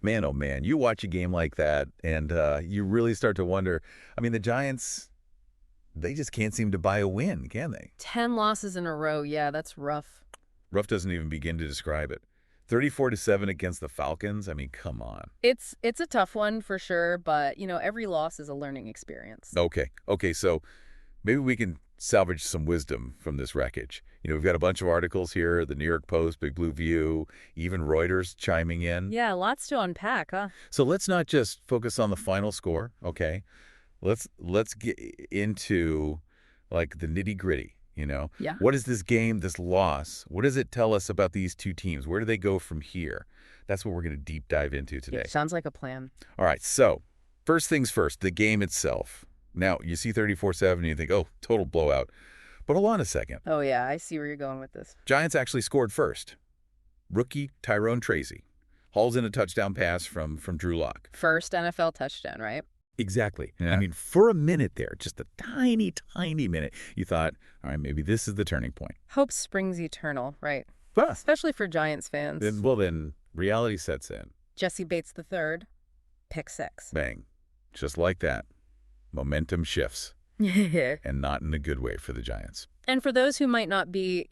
Man, oh man, you watch a game like that, and you really start to wonder. I mean, the Giants, they just can't seem to buy a win, can they? 10 losses in a row. Yeah, that's rough. Rough doesn't even begin to describe it. 34-7 against the Falcons. I mean, come on. It's a tough one for sure, but, every loss is a learning experience. Okay, so maybe we can salvage some wisdom from this wreckage. We've got a bunch of articles here, the New York Post, Big Blue View, even Reuters chiming in. Yeah, lots to unpack, huh? So let's not just focus on the final score, okay? Let's get into, like, the nitty-gritty, Yeah. What is this game, this loss? What does it tell us about these two teams? Where do they go from here? That's what we're going to deep dive into today. Yeah, sounds like a plan. All right, so first things first, the game itself. Now, you see 34-7 and you think, oh, total blowout. But hold on a second. Oh, yeah, I see where you're going with this. Giants actually scored first. Rookie Tyrone Tracy hauls in a touchdown pass from Drew Lock. First NFL touchdown, right? Exactly. Yeah. I mean, for a minute there, just a tiny, tiny minute, you thought, all right, maybe this is the turning point. Hope springs eternal, right? But Especially for Giants fans. then reality sets in. Jesse Bates III, pick 6. Bang. Just like that. Momentum shifts. And not in a good way for the Giants. And for those who might not be,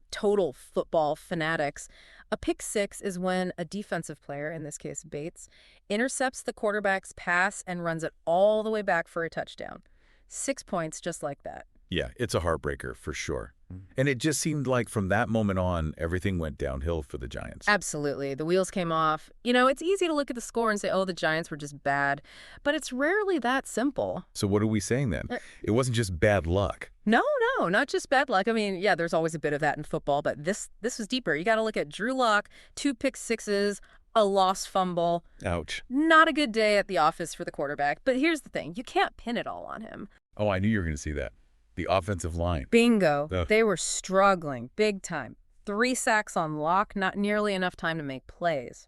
total football fanatics, a pick 6 is when a defensive player, in this case Bates, intercepts the quarterback's pass and runs it all the way back for a touchdown. 6 points just like that. Yeah, it's a heartbreaker for sure. And it just seemed like from that moment on, everything went downhill for the Giants. Absolutely. The wheels came off. It's easy to look at the score and say, oh, the Giants were just bad. But it's rarely that simple. So what are we saying then? It wasn't just bad luck. No, not just bad luck. I mean, yeah, there's always a bit of that in football, but this was deeper. You got to look at Drew Lock, 2 pick 6s, a lost fumble. Ouch. Not a good day at the office for the quarterback. But here's the thing. You can't pin it all on him. Oh, I knew you were going to see that. The offensive line. Bingo. Oh. They were struggling big time. 3 sacks on Lock, not nearly enough time to make plays.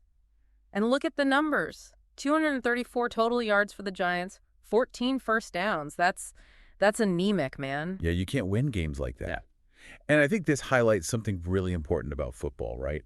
And look at the numbers. 234 total yards for the Giants, 14 first downs. That's anemic, man. Yeah, you can't win games like that. Yeah. And I think this highlights something really important about football, right?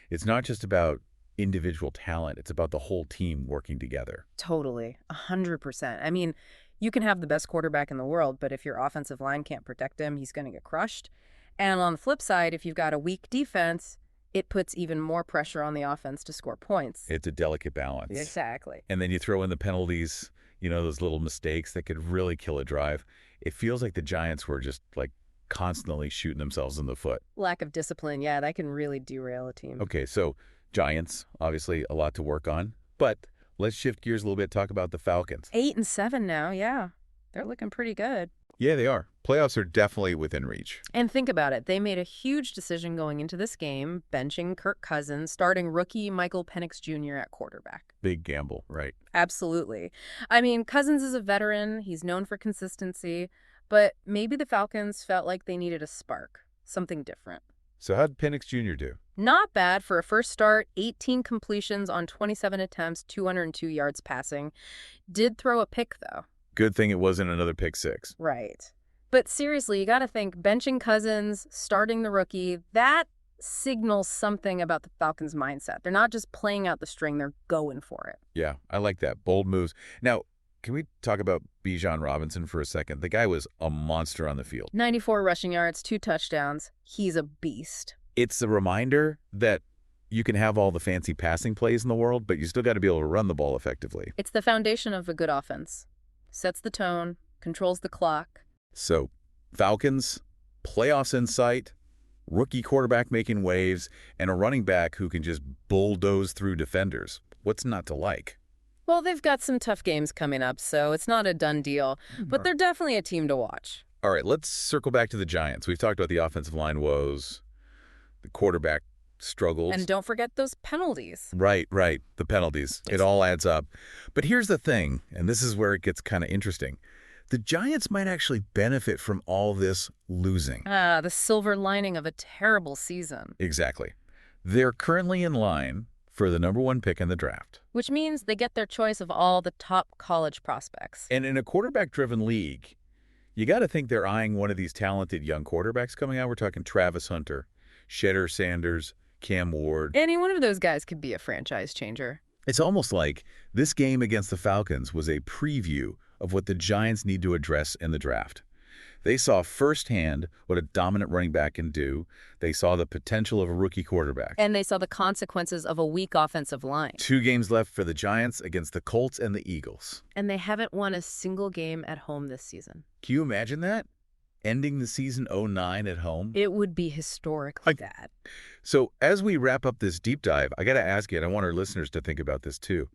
It's not just about individual talent. It's about the whole team working together. Totally. 100%. I mean, you can have the best quarterback in the world, but if your offensive line can't protect him, he's going to get crushed. And on the flip side, if you've got a weak defense, it puts even more pressure on the offense to score points. It's a delicate balance. Exactly. And then you throw in the penalties, those little mistakes that could really kill a drive. It feels like the Giants were just like constantly shooting themselves in the foot. Lack of discipline, yeah, that can really derail a team. Okay, so Giants, obviously a lot to work on, but let's shift gears a little bit, talk about the Falcons. 8-7 now, yeah. They're looking pretty good. Yeah, they are. Playoffs are definitely within reach. And think about it. They made a huge decision going into this game, benching Kirk Cousins, starting rookie Michael Penix Jr. at quarterback. Big gamble, right? Absolutely. I mean, Cousins is a veteran. He's known for consistency. But maybe the Falcons felt like they needed a spark, something different. So how'd Penix Jr. do? Not bad for a first start, 18 completions on 27 attempts, 202 yards passing. Did throw a pick, though. Good thing it wasn't another pick 6. Right. But seriously, you got to think benching Cousins, starting the rookie, that signals something about the Falcons' mindset. They're not just playing out the string, they're going for it. Yeah, I like that. Bold moves. Now, can we talk about Bijan Robinson for a second? The guy was a monster on the field. 94 rushing yards, 2 touchdowns. He's a beast. It's a reminder that you can have all the fancy passing plays in the world, but you still got to be able to run the ball effectively. It's the foundation of a good offense. Sets the tone, controls the clock. So, Falcons, playoffs in sight, rookie quarterback making waves, and a running back who can just bulldoze through defenders. What's not to like? Well, they've got some tough games coming up, so it's not a done deal, but they're definitely a team to watch. All right, let's circle back to the Giants. We've talked about the offensive line woes, the quarterback struggles. And don't forget those penalties. Right. The penalties. It all adds up. But here's the thing, and this is where it gets kind of interesting. The Giants might actually benefit from all this losing. The silver lining of a terrible season. Exactly. They're currently in line for the #1 pick in the draft. Which means they get their choice of all the top college prospects. And in a quarterback-driven league, you got to think they're eyeing one of these talented young quarterbacks coming out. We're talking Travis Hunter, Shedder Sanders, Cam Ward. Any one of those guys could be a franchise changer. It's almost like this game against the Falcons was a preview of what the Giants need to address in the draft. They saw firsthand what a dominant running back can do. They saw the potential of a rookie quarterback. And they saw the consequences of a weak offensive line. 2 games left for the Giants against the Colts and the Eagles. And they haven't won a single game at home this season. Can you imagine that? Ending the season 0-9 at home? It would be historically bad. So as we wrap up this deep dive, I got to ask you, and I want our listeners to think about this too.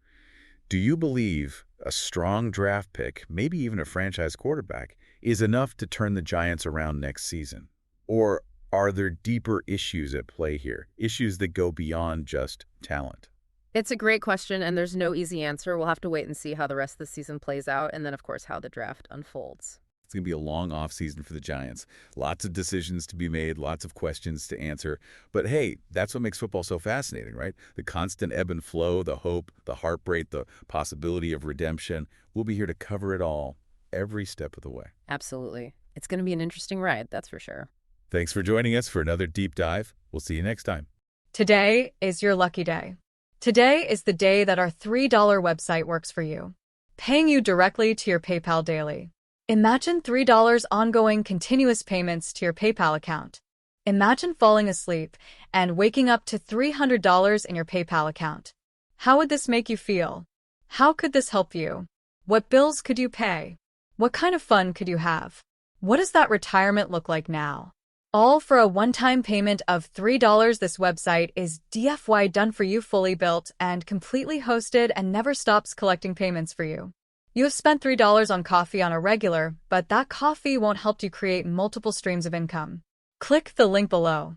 Do you believe a strong draft pick, maybe even a franchise quarterback, is enough to turn the Giants around next season? Or are there deeper issues at play here, issues that go beyond just talent? It's a great question, and there's no easy answer. We'll have to wait and see how the rest of the season plays out, and then, of course, how the draft unfolds. It's going to be a long offseason for the Giants. Lots of decisions to be made, lots of questions to answer. But hey, that's what makes football so fascinating, right? The constant ebb and flow, the hope, the heartbreak, the possibility of redemption. We'll be here to cover it all every step of the way. Absolutely. It's going to be an interesting ride, that's for sure. Thanks for joining us for another deep dive. We'll see you next time. Today is your lucky day. Today is the day that our $3 website works for you, paying you directly to your PayPal daily. Imagine $3 ongoing continuous payments to your PayPal account. Imagine falling asleep and waking up to $300 in your PayPal account. How would this make you feel? How could this help you? What bills could you pay? What kind of fun could you have? What does that retirement look like now? All for a one-time payment of $3. This website is DFY done for you, fully built and completely hosted, and never stops collecting payments for you. You have spent $3 on coffee on a regular, but that coffee won't help you create multiple streams of income. Click the link below.